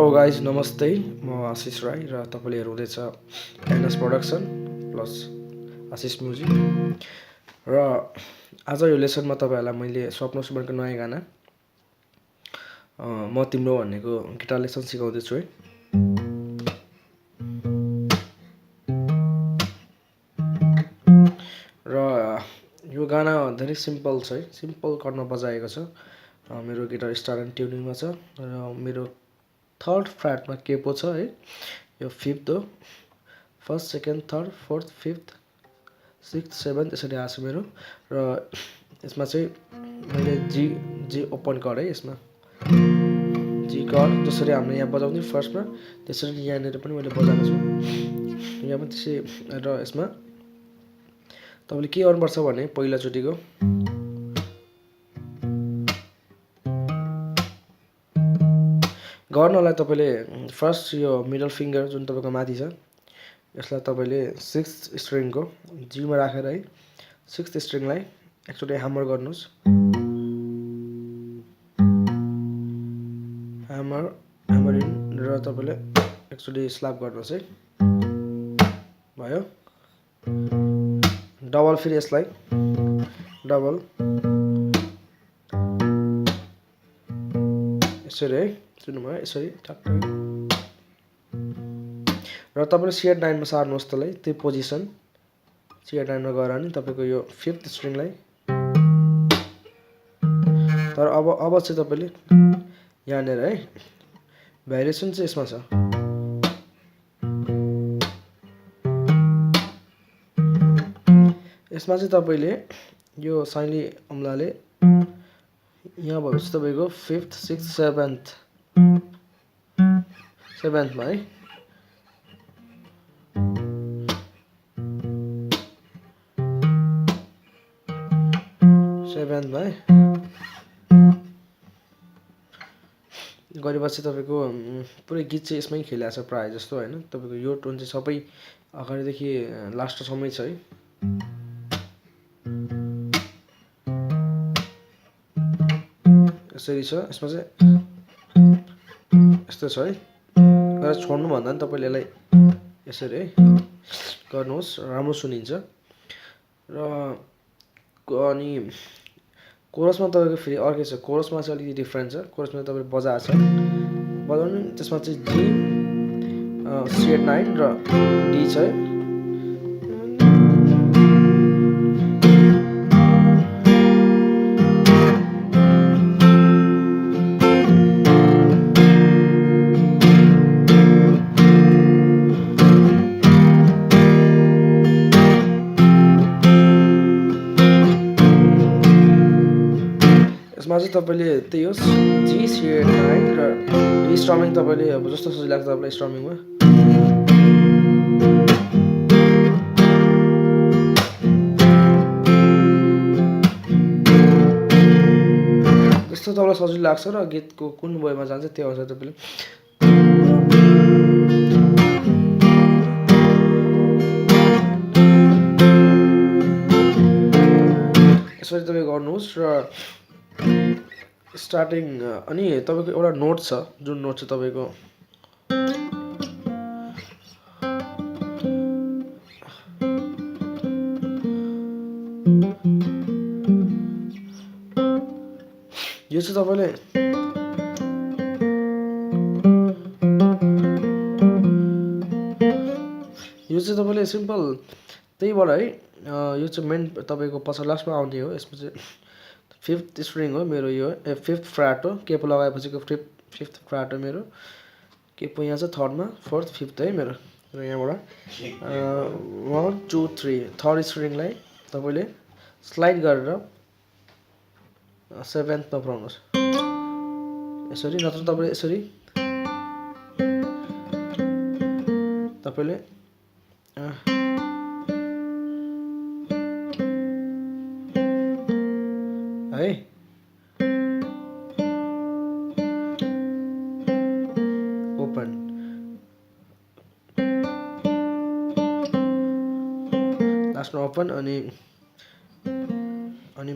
Hello guys नमस्ते म आशिष राई र तपाईँले हेर्नुहुँदैछ एनएस प्रोडक्सन प्लस आशिष म्युजिक र आज यो लेसनमा तपाईँहरूलाई मैले स्वप्न सुमनको नयाँ गाना म तिम्रो भन्नेको गिटार लेसन सिकाउँदैछु है। र यो गाना धेरै सिम्पल छ है, सिम्पल कर्डमा बजाएको छ। मेरो गिटार स्टार एन्ड ट्युनिङमा छ र मेरो थर्ड फ्ल्याटमा केपो छ है। यो फिफ्थ हो, first second third fourth fifth sixth seventh यसरी आएको छ मेरो। र यसमा चाहिँ मैले जी ओपन कर्ड है, यसमा जी कर्ड जसरी हामीले यहाँ बजाउँथ्यौँ फर्स्टमा त्यसरी यहाँनिर पनि मैले बजाएको छु यहाँ पनि त्यसै। र यसमा तपाईँले के गर्नुपर्छ भने पहिलाचोटिको गर्नलाई तपाईँले फर्स्ट यो मिडल फिङ्गर जुन तपाईँको माथि छ यसलाई तपाईँले सिक्स्थ स्ट्रिङको जीमा राखेर है, सिक्स्थ स्ट्रिङलाई एकचोटि ह्यामर गर्नुहोस्। ह्यामर इन र तपाईँले एकचोटि स्ल्याप गर्नुहोस् है, भयो। डबल फेरि यसलाई डबल यसरी है, सुन्नुभयो यसरी ठ्याक्कै। र तपाईँले सियर 9मा सार्नुहोस् त्यसलाई, त्यो पोजिसन सियर 9मा गएर नि तपाईँको यो फिफ्थ स्ट्रिङलाई। तर अब चाहिँ तपाईँले यहाँनिर है भेरिएसन चाहिँ यसमा छ। यसमा चाहिँ तपाईँले यो साइली अम्लाले यहाँ भएपछि तपाईँको फिफ्थ सिक्स्थ सेभेन्थमा है, सेभेन्थमा है गरेपछि तपाईँको पुरै गीत चाहिँ यसमै खेलिएको छ प्रायः जस्तो होइन। तपाईँको यो टोन चाहिँ सबै अगाडिदेखि लास्टसम्मै छ है। यसरी छ, यसमा चाहिँ यस्तो छ है। गरेर छोड्नु भन्दा नि तपाईँले यसलाई यसरी है गर्नुहोस्, राम्रो सुनिन्छ। र अनि कोरसमा तपाईँको फेरि अर्कै छ, कोरसमा चाहिँ अलिकति डिफ्रेन्ट छ। कोरसमा तपाईँले बजाएको छ बजाउनु, त्यसमा चाहिँ जी सियर 9 र डी छ है। यसमा चाहिँ तपाईँले त्यही होस् जी सियर 9 र डी स्ट्रमिङ तपाईँले अब जस्तो सजिलो लाग्छ तपाईँलाई स्ट्रमिङमा। जस्तो तपाईँलाई सजिलो लाग्छ र गीतको कुन बोयमा जान्छ त्यो अनुसार तपाईँले यसरी तपाईँ गर्नुहोस्। र स्टार्टिङ अनि तपाईँको एउटा नोट छ, जुन नोट चाहिँ तपाईँको यो चाहिँ तपाईँले सिम्पल त्यहीबाट है। यो चाहिँ मेन तपाईँको पछाडि लास्टमा आउने हो। यसमा चाहिँ फिफ्थ स्ट्रिङ हो मेरो, यो फिफ्थ फ्ल्याट हो। केपो लगाएपछिको फिफ्थ फ्ल्याट हो मेरो। केपो यहाँ छ थर्डमा, फोर्थ फिफ्थ है मेरो। र यहाँबाट 1 2 3 थर्ड स्ट्रिङलाई तपाईँले स्लाइड गरेर सेभेन्थमा पुऱ्याउनुहोस् यसरी, नत्र तपाईँले यसरी तपाईँले है ओपन लास्टमा ओपन अनि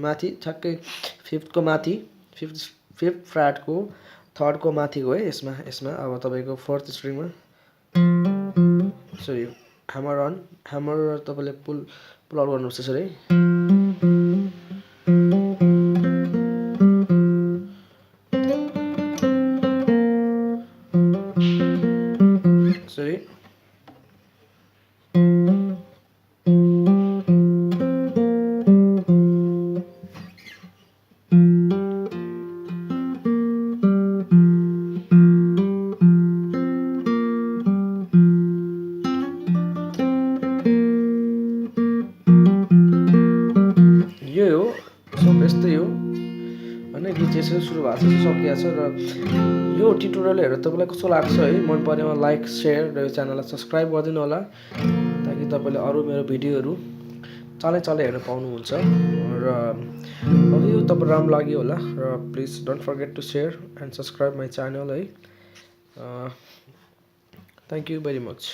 माथि ठ्याक्कै फिफ्थको माथि फिफ्थ फ्ल्याटको थर्डको माथिको है यसमा यसमा अब तपाईँको फोर्थ स्ट्रिङमा सरी ह्यामर तपाईँले पुल आउट गर्नुपर्छ त्यसरी सरी यो हो सब यस्तै हो होइन गीत यसरी सुरु भएको छ सकिएको छ र यो ट्युटोरियल हेरेर तपाईँलाई कस्तो लाग्छ है मन परेमा लाइक सेयर र यो च्यानललाई सब्सक्राइब गरिदिनु होला ताकि तपाईँले अरू मेरो भिडियोहरू चालै हेर्न पाउनुहुन्छ र अब यो तपाईँ राम्रो लाग्यो होला र please don't forget to share and subscribe my channel है थ्याङ्क यू भेरी मच